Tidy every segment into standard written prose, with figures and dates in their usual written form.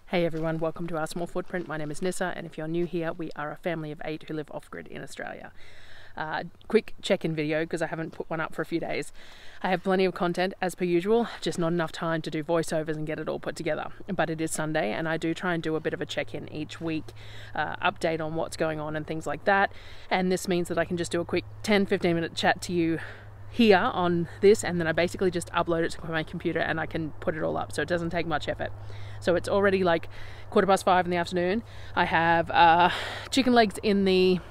Hey everyone, welcome to Our Small Footprint. My name is Nissa, and if you're new here, we are a family of 8 who live off-grid in Australia. Quick check-in video because I haven't put one up for a few days. I have plenty of content as per usual, just not enough time to do voiceovers and get it all put together. But it is Sunday and I do try and do a bit of a check-in each week, update on what's going on and things like that. And this means that I can just do a quick 10-15 minute chat to you here on this, and then I basically just upload it to my computer and I can put it all up, so it doesn't take much effort. So it's already like 5:15 in the afternoon. I have chicken legs in the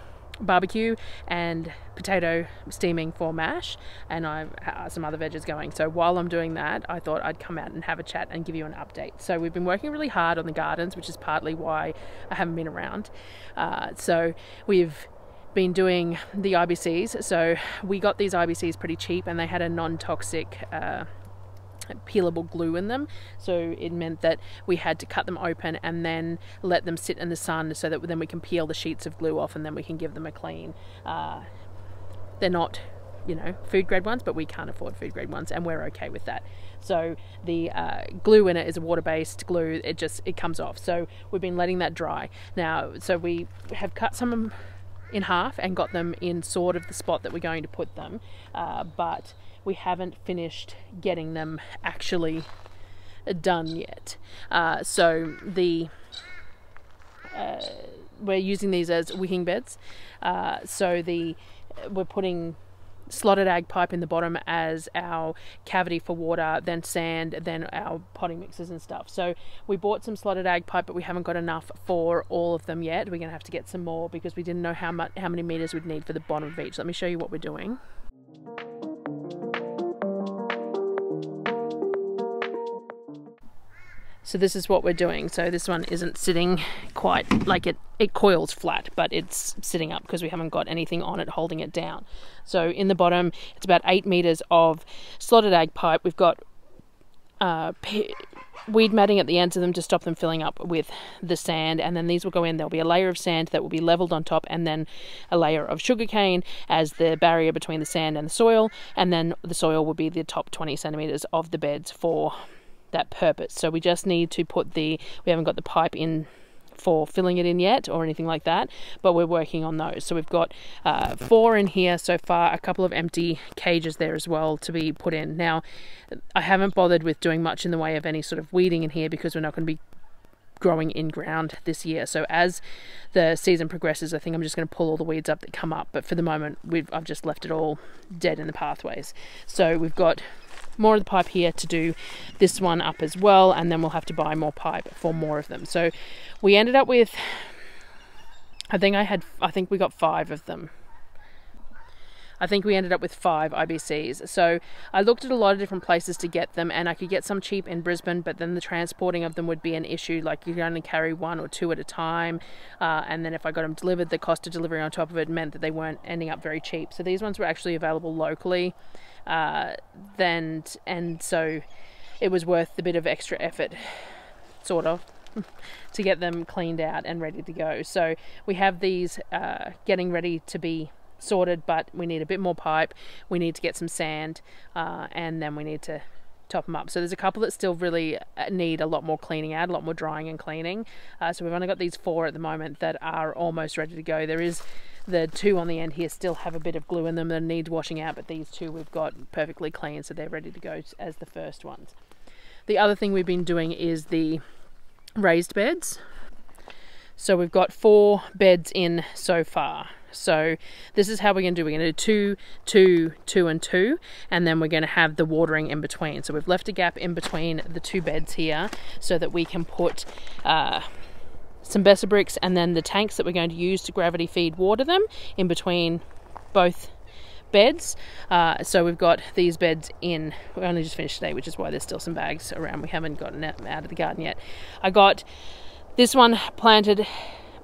barbecue and potato steaming for mash, and I've some other veggies going. So while I'm doing that, I thought I'd come out and have a chat and give you an update. So we've been working really hard on the gardens, which is partly why I haven't been around. So we've been doing the IBCs. So we got these IBCs pretty cheap and they had a non-toxic peelable glue in them, so it meant that we had to cut them open and then let them sit in the sun so that then we can peel the sheets of glue off and then we can give them a clean. They're not, food grade ones, but we can't afford food grade ones and we're okay with that. So the glue in it is a water-based glue. It comes off. So we've been letting that dry now. So we have cut some in half and got them in sort of the spot that we're going to put them, but we haven't finished getting them actually done yet. So we're using these as wicking beds. We're putting slotted ag pipe in the bottom as our cavity for water, then sand, then our potting mixes and stuff. So we bought some slotted ag pipe, but we haven't got enough for all of them yet. We're going to have to get some more because we didn't know how many meters we'd need for the bottom of each. Let me show you what we're doing. So this is what we're doing. So this one isn't sitting quite like it coils flat, but it's sitting up because we haven't got anything on it holding it down. So in the bottom, it's about 8 meters of slotted ag pipe. We've got weed matting at the ends of them to stop them filling up with the sand, and then these will go in. There'll be a layer of sand that will be leveled on top, and then a layer of sugarcane as the barrier between the sand and the soil, and then the soil will be the top 20 centimeters of the beds for that purpose. So we just need to we haven't got the pipe in for filling it in yet or anything like that, but we're working on those. So we've got 4 in here so far, a couple of empty cages there as well to be put in. Now I haven't bothered with doing much in the way of any sort of weeding in here because we're not going to be growing in ground this year. So as the season progresses, I think I'm just going to pull all the weeds up that come up, but for the moment I've just left it all dead in the pathways. So we've got more of the pipe here to do this one up as well, and then we'll have to buy more pipe for more of them. So we ended up with, I think we got 5 of them. I think we ended up with 5 IBCs. So I looked at a lot of different places to get them, and I could get some cheap in Brisbane, but then the transporting of them would be an issue. Like you can only carry 1 or 2 at a time, and then if I got them delivered, the cost of delivery on top of it meant that they weren't ending up very cheap. So these ones were actually available locally, and so it was worth the bit of extra effort, sort of, to get them cleaned out and ready to go. So we have these getting ready to be sorted, but we need a bit more pipe, we need to get some sand, and then we need to top them up. So there's a couple that still really need a lot more cleaning out, a lot more drying and cleaning. So we've only got these 4 at the moment that are almost ready to go. There is the 2 on the end here still have a bit of glue in them that need washing out, but these 2 we've got perfectly clean, so they're ready to go as the first ones. The other thing we've been doing is the raised beds. So we've got 4 beds in so far. So this is how we're going to do. We're going to do 2, 2, 2 and 2, and then we're going to have the watering in between. So we've left a gap in between the 2 beds here so that we can put some Besa bricks and then the tanks that we're going to use to gravity feed water them in between both beds. So we've got these beds in. We only just finished today, which is why there's still some bags around. We haven't gotten out of the garden yet. I got this one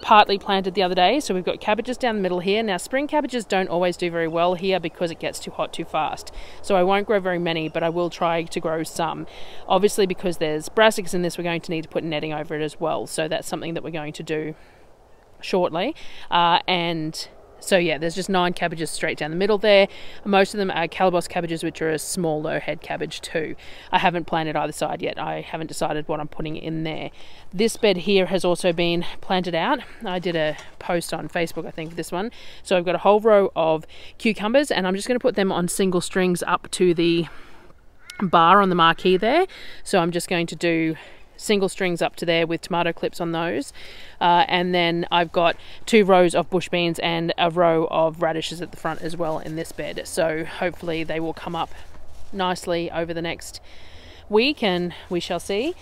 partly planted the other day. So we've got cabbages down the middle here. Now spring cabbages don't always do very well here because it gets too hot too fast. So I won't grow very many, but I will try to grow some. Obviously because there's brassicas in this, we're going to need to put netting over it as well. So that's something that we're going to do shortly. And So yeah, there's just 9 cabbages straight down the middle there. Most of them are Calabos cabbages, which are a smaller head cabbage too. I haven't planted either side yet. I haven't decided what I'm putting in there. This bed here has also been planted out. I did a post on Facebook, I think, this one. So I've got a whole row of cucumbers, and I'm just going to put them on single strings up to the bar on the marquee there. So I'm just going to do single strings up to there with tomato clips on those, and then I've got 2 rows of bush beans and a row of radishes at the front as well in this bed. So hopefully they will come up nicely over the next week, and we shall see.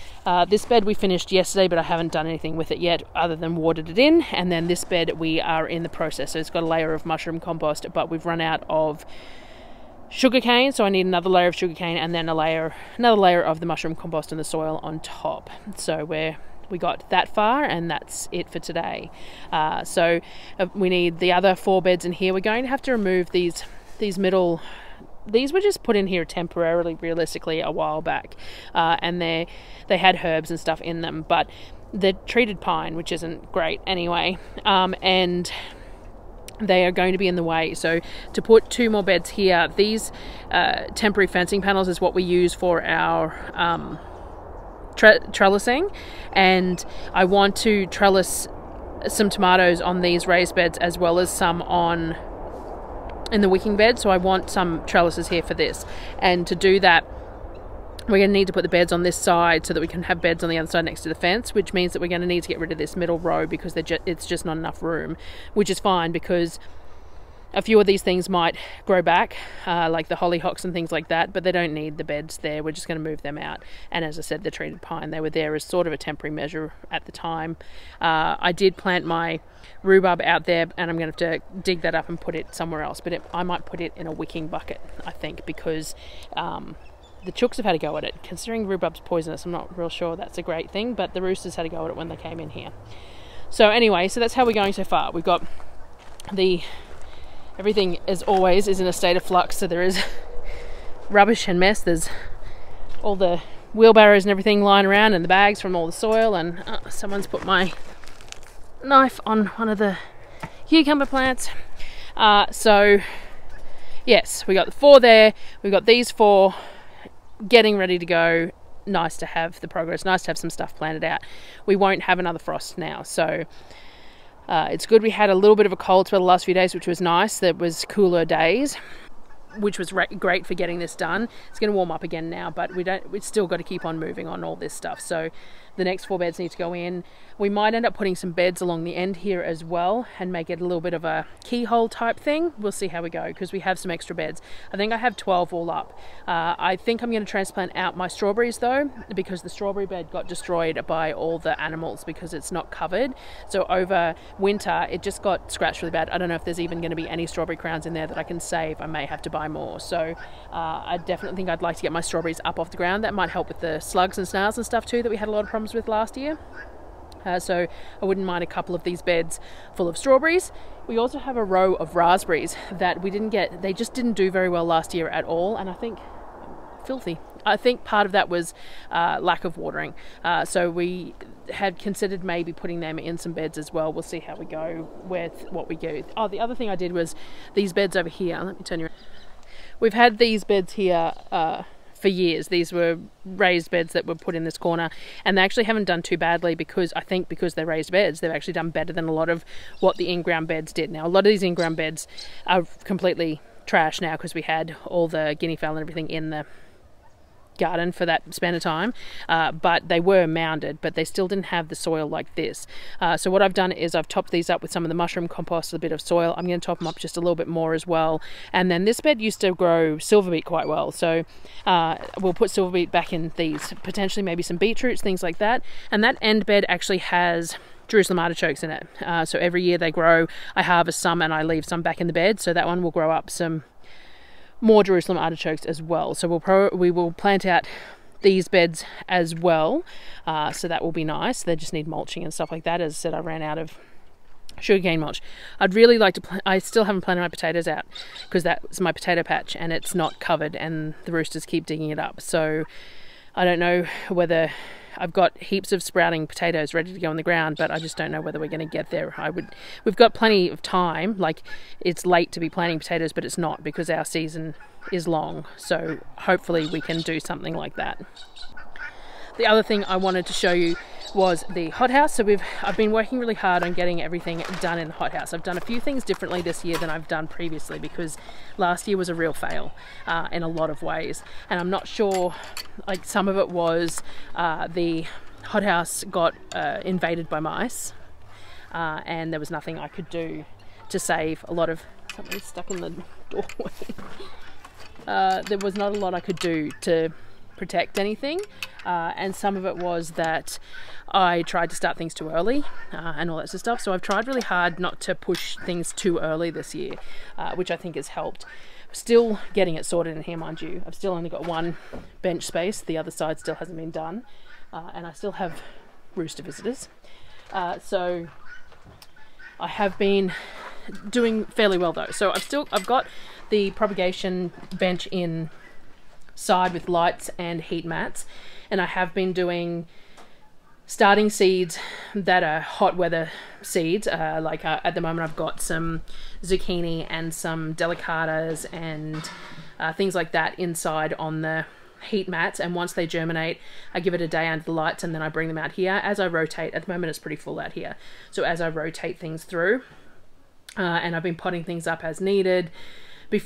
This bed we finished yesterday, but I haven't done anything with it yet other than watered it in. And then this bed we are in the process, so it's got a layer of mushroom compost, but we've run out of sugarcane, so I need another layer of sugarcane, and then another layer of the mushroom compost and the soil on top. So we got that far, and that's it for today. So we need the other 4 beds in here. We're going to have to remove these middle. These were just put in here temporarily, realistically, a while back, and they had herbs and stuff in them, but they're treated pine, which isn't great anyway, and they are going to be in the way. So to put 2 more beds here, these temporary fencing panels is what we use for our trellising, and I want to trellis some tomatoes on these raised beds as well as some in the wicking bed. So I want some trellises here for this, and to do that we're going to need to put the beds on this side so that we can have beds on the other side next to the fence, which means that we're going to need to get rid of this middle row because it's just not enough room, which is fine because a few of these things might grow back, like the hollyhocks and things like that, but they don't need the beds there. We're just going to move them out. And as I said, the treated pine, they were there as sort of a temporary measure at the time. I did plant my rhubarb out there, and I'm going to have to dig that up and put it somewhere else, but I might put it in a wicking bucket, I think, because the chooks have had a go at it. Considering rhubarb's poisonous, I'm not real sure that's a great thing, but the roosters had a go at it when they came in here. So anyway, so that's how we're going so far. We've got everything, as always, is in a state of flux, so there is rubbish and mess. There's all the wheelbarrows and everything lying around, and the bags from all the soil, and someone's put my knife on one of the cucumber plants. So yes, we got the 4 there, we've got these 4 getting ready to go. Nice to have the progress, nice to have some stuff planted out. We won't have another frost now, so it's good we had a little bit of a cold spell the last few days, which was nice. There was cooler days, which was great for getting this done. It's going to warm up again now, but we've still got to keep on moving on all this stuff. So the next 4 beds need to go in. We might end up putting some beds along the end here as well and make it a little bit of a keyhole type thing. We'll see how we go, because we have some extra beds. I think I have 12 all up. I think I'm going to transplant out my strawberries though, because the strawberry bed got destroyed by all the animals because it's not covered. So over winter it just got scratched really bad. I don't know if there's even going to be any strawberry crowns in there that I can save. I may have to buy more. So I definitely think I'd like to get my strawberries up off the ground. That might help with the slugs and snails and stuff too that we had a lot of problems with last year. So I wouldn't mind a couple of these beds full of strawberries. We also have a row of raspberries that we didn't get. They just didn't do very well last year at all, and I think filthy. I think part of that was lack of watering. So we had considered maybe putting them in some beds as well. We'll see how we go with what we do. Oh, the other thing I did was these beds over here. Let me turn you around. We've had these beds here for years. These were raised beds that were put in this corner, and they actually haven't done too badly because they're raised beds, they've actually done better than a lot of what the in-ground beds did. Now, a lot of these in-ground beds are completely trash now because we had all the guinea fowl and everything in the garden for that span of time, but they were mounded, but they still didn't have the soil like this. So what I've done is I've topped these up with some of the mushroom compost, a bit of soil. I'm going to top them up just a little bit more as well. And then this bed used to grow silver beet quite well, so we'll put silver beet back in these, potentially maybe some beetroots, things like that. And that end bed actually has Jerusalem artichokes in it, so every year they grow. I harvest some and I leave some back in the bed, so that one will grow up some more Jerusalem artichokes as well. So we will plant out these beds as well, so that will be nice. They just need mulching and stuff like that. As I said, I ran out of sugarcane mulch. I'd really like to I still haven't planted my potatoes out because that's my potato patch and it's not covered, and the roosters keep digging it up. So I don't know whether I've got heaps of sprouting potatoes ready to go in the ground, but I just don't know whether we're going to get there. We've got plenty of time. Like, it's late to be planting potatoes, but it's not, because our season is long. So hopefully we can do something like that. The other thing I wanted to show you was the hothouse. So I've been working really hard on getting everything done in the hothouse. I've done a few things differently this year than I've done previously, because last year was a real fail in a lot of ways. And I'm not sure, like, some of it was the hothouse got invaded by mice, and there was nothing I could do to save a lot of... Something's stuck in the doorway. There was not a lot I could do to protect anything, and some of it was that I tried to start things too early and all that sort of stuff. So I've tried really hard not to push things too early this year, which I think has helped. Still getting it sorted in here, mind you. I've still only got one bench space. The other side still hasn't been done, and I still have rooster visitors. So I have been doing fairly well though. So I've got the propagation bench inside with lights and heat mats, and I have been doing starting seeds that are hot weather seeds. At the moment I've got some zucchini and some delicatas and things like that inside on the heat mats, and once they germinate I give it a day under the lights and then I bring them out here as I rotate. At the moment it's pretty full out here, so as I rotate things through, and I've been potting things up as needed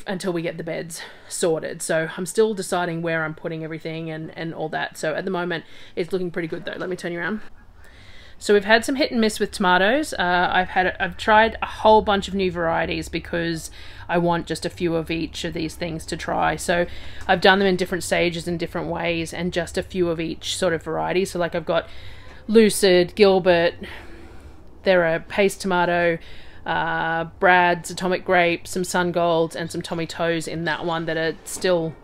until we get the beds sorted. So I'm still deciding where I'm putting everything and all that. So at the moment it's looking pretty good though. Let me turn you around. So we've had some hit and miss with tomatoes. I've tried a whole bunch of new varieties because I want just a few of each of these things to try. So I've done them in different stages in different ways, and just a few of each sort of variety. So like I've got Lucid, Gilbert, there are Paste Tomato, Brad's Atomic Grape, some Sun Golds, and some Tommy Toes in that one that are still,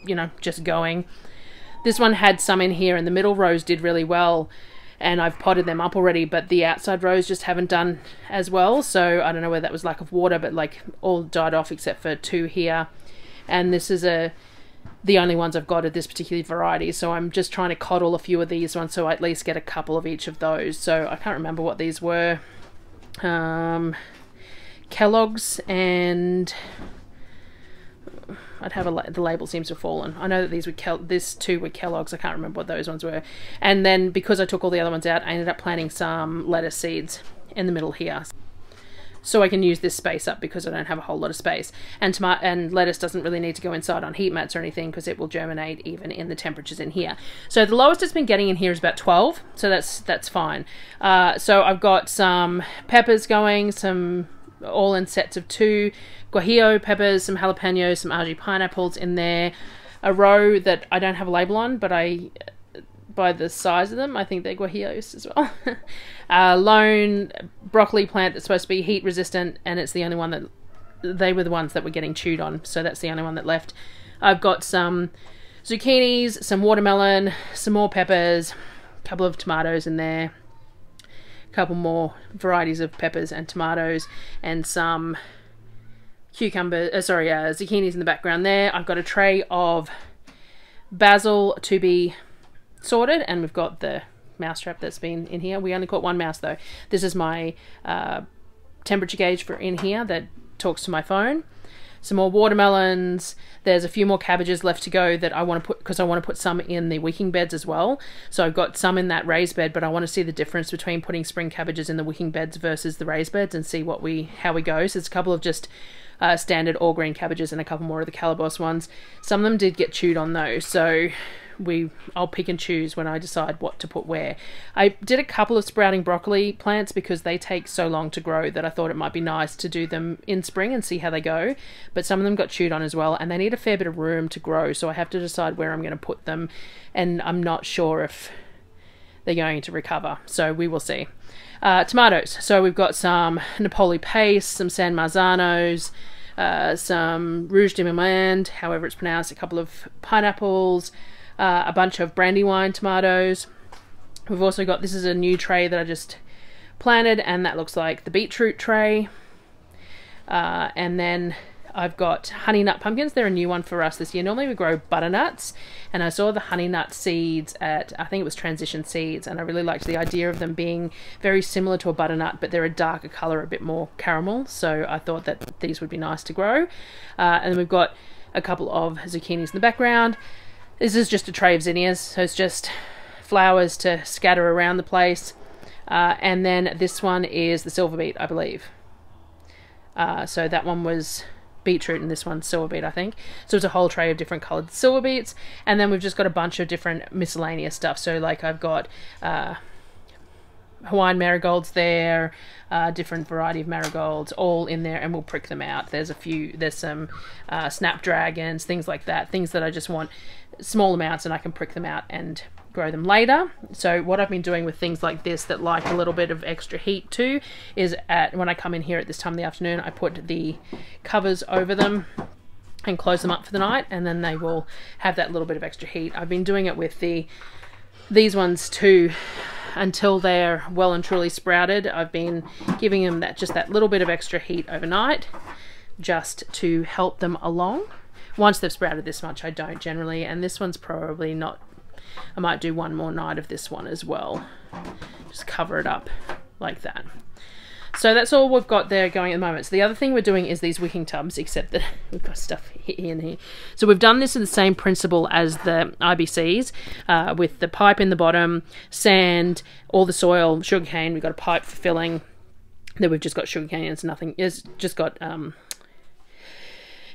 you know, just going. This one had some in here, and the middle rows did really well, and I've potted them up already, but the outside rows just haven't done as well. So I don't know whether that was lack of water, but like all died off except for two here, and this is the only ones I've got of this particular variety. So I'm just trying to coddle a few of these ones so I at least get a couple of each of those. So I can't remember what these were. Kellogg's, and I'd have the label seems to have fallen. I know that these were this two were Kellogg's. I can't remember what those ones were. And then because I took all the other ones out, I ended up planting some lettuce seeds in the middle here, so I can use this space up because I don't have a whole lot of space. And lettuce doesn't really need to go inside on heat mats or anything because it will germinate even in the temperatures in here. So the lowest it's been getting in here is about 12, so that's fine. So I've got some peppers going, some all in sets of 2, guajillo peppers, some jalapenos, some Argy pineapples in there. A row that I don't have a label on, but by the size of them, I think they're guajillos as well. Lone broccoli plant that's supposed to be heat resistant, and it's the only one that, they were the ones that were getting chewed on, so that's the only one that left. I've got some zucchinis, some watermelon, some more peppers, a couple of tomatoes in there, a couple more varieties of peppers and tomatoes, and some zucchinis in the background there. I've got a tray of basil to be sorted, and we've got the mouse trap that's been in here. We only caught one mouse though. This is my temperature gauge for in here that talks to my phone. Some more watermelons. There's a few more cabbages left to go that I want to put, because I want to put some in the wicking beds as well. So I've got some in that raised bed, but I want to see the difference between putting spring cabbages in the wicking beds versus the raised beds and see how we go. So it's a couple of just standard all green cabbages and a couple more of the Calabos ones. Some of them did get chewed on though, so I'll pick and choose when I decide what to put where. I did a couple of sprouting broccoli plants because they take so long to grow that I thought it might be nice to do them in spring and see how they go, but some of them got chewed on as well, and they need a fair bit of room to grow, so I have to decide where I'm going to put them, and I'm not sure if they're going to recover, so we will see. Tomatoes. So we've got some Napoli Paste, some San Marzanos, some Rouge de Marmande, however it's pronounced, a couple of pineapples, a bunch of Brandywine tomatoes. We've also got, this is a new tray that I just planted, and that looks like the beetroot tray. And then I've got honey nut pumpkins. They're a new one for us this year. Normally we grow butternuts, and I saw the honey nut seeds at, I think it was Transition Seeds, and I really liked the idea of them being very similar to a butternut, but they're a darker colour, a bit more caramel, so I thought that these would be nice to grow. And then we've got a couple of zucchinis in the background. This is just a tray of zinnias, so it's just flowers to scatter around the place. And then this one is the silver beet, I believe. So that one was beetroot and this one's silver beet, I think. So it's a whole tray of different coloured silver beets. And then we've just got a bunch of different miscellaneous stuff. So like I've got Hawaiian marigolds there, different variety of marigolds all in there, and we'll prick them out. There's some snapdragons, things like that, things that I just want small amounts and I can prick them out and grow them later. So what I've been doing with things like this that like a little bit of extra heat too is when I come in here at this time of the afternoon, I put the covers over them and close them up for the night, and then they will have that little bit of extra heat. I've been doing it with these ones too until they're well and truly sprouted. I've been giving them just that little bit of extra heat overnight just to help them along. Once they've sprouted this much, I don't generally, and this one's probably not. I might do one more night of this one as well. Just cover it up like that. So that's all we've got there going at the moment. So the other thing we're doing is these wicking tubs, except that we've got stuff here and here. So we've done this in the same principle as the IBCs, with the pipe in the bottom, sand, all the soil, sugarcane. We've got a pipe for filling. Then we've just got sugarcane and it's nothing. It's just got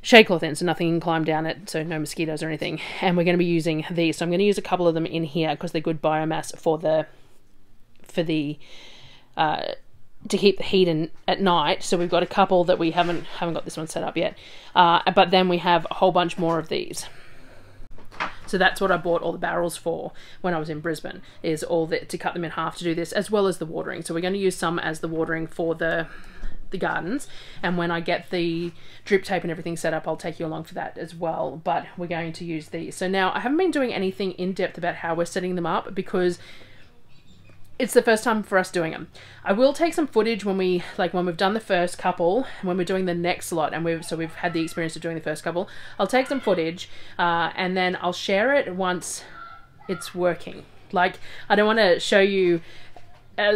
shade cloth in, so nothing can climb down it, so no mosquitoes or anything. And we're going to be using these, so I'm going to use a couple of them in here because they're good biomass to keep the heat in at night. So we've got a couple that we haven't got this one set up yet, but then we have a whole bunch more of these. So that's what I bought all the barrels for when I was in Brisbane, is to cut them in half to do this, as well as the watering. So we're going to use some as the watering for the gardens, and when I get the drip tape and everything set up, I'll take you along for that as well. But we're going to use these. So now I haven't been doing anything in depth about how we're setting them up because it's the first time for us doing them. I will take some footage when we've done the first couple, when we're doing the next lot, and we've had the experience of doing the first couple. I'll take some footage and then I'll share it once it's working. Like, I don't want to show you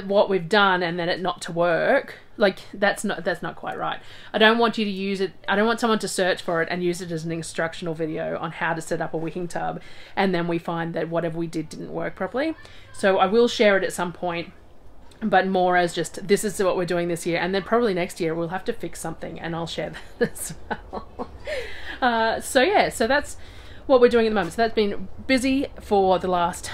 what we've done and then it not to work. Like, that's not quite right. I don't want you to use it. I don't want someone to search for it and use it as an instructional video on how to set up a wicking tub, and then we find that whatever we did didn't work properly. So I will share it at some point, but more as just, this is what we're doing this year, and then probably next year we'll have to fix something and I'll share that as well. So yeah, so that's what we're doing at the moment. So that's been busy for the last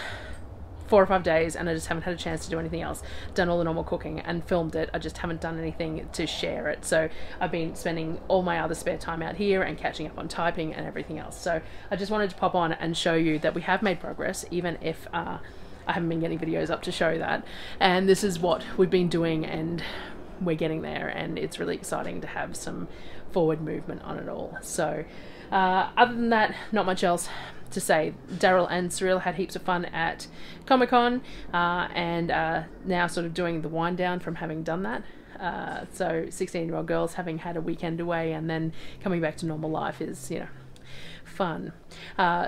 4 or 5 days, and I just haven't had a chance to do anything else. Done all the normal cooking and filmed it. I just haven't done anything to share it. So I've been spending all my other spare time out here and catching up on typing and everything else. So I just wanted to pop on and show you that we have made progress, even if I haven't been getting videos up to show that. And this is what we've been doing, and we're getting there, and it's really exciting to have some forward movement on it all. So other than that, not much else to say. Daryl and Cyril had heaps of fun at Comic-Con, and now sort of doing the wind down from having done that. So 16-year-old girls having had a weekend away and then coming back to normal life is, you know, fun.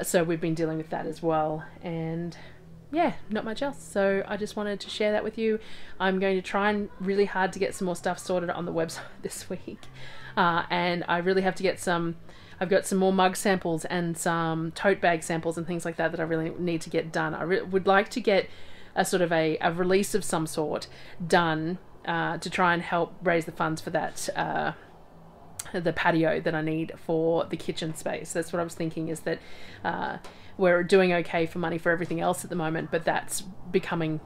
So we've been dealing with that as well, and yeah, not much else. So I just wanted to share that with you. I'm going to try and really hard to get some more stuff sorted on the website this week, and I really have to get some. I've got some more mug samples and some tote bag samples and things like that I really need to get done. I would like to get a sort of a release of some sort done to try and help raise the funds for that the patio that I need for the kitchen space. That's what I was thinking, is that we're doing okay for money for everything else at the moment, but that's becoming,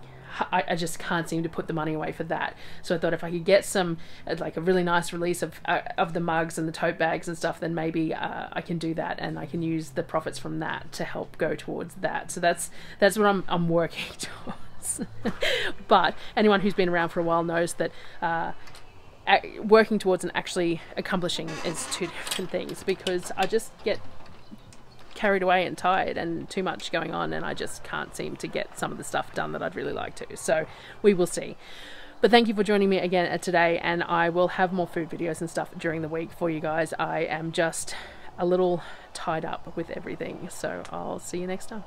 I just can't seem to put the money away for that. So I thought if I could get some, like a really nice release of the mugs and the tote bags and stuff, then maybe I can do that, and I can use the profits from that to help go towards that. So that's what I'm working towards. But anyone who's been around for a while knows that working towards and actually accomplishing is two different things, because I just get carried away and tired and too much going on, and I just can't seem to get some of the stuff done that I'd really like to. So we will see. But thank you for joining me again today, and I will have more food videos and stuff during the week for you guys. I am just a little tied up with everything, so I'll see you next time.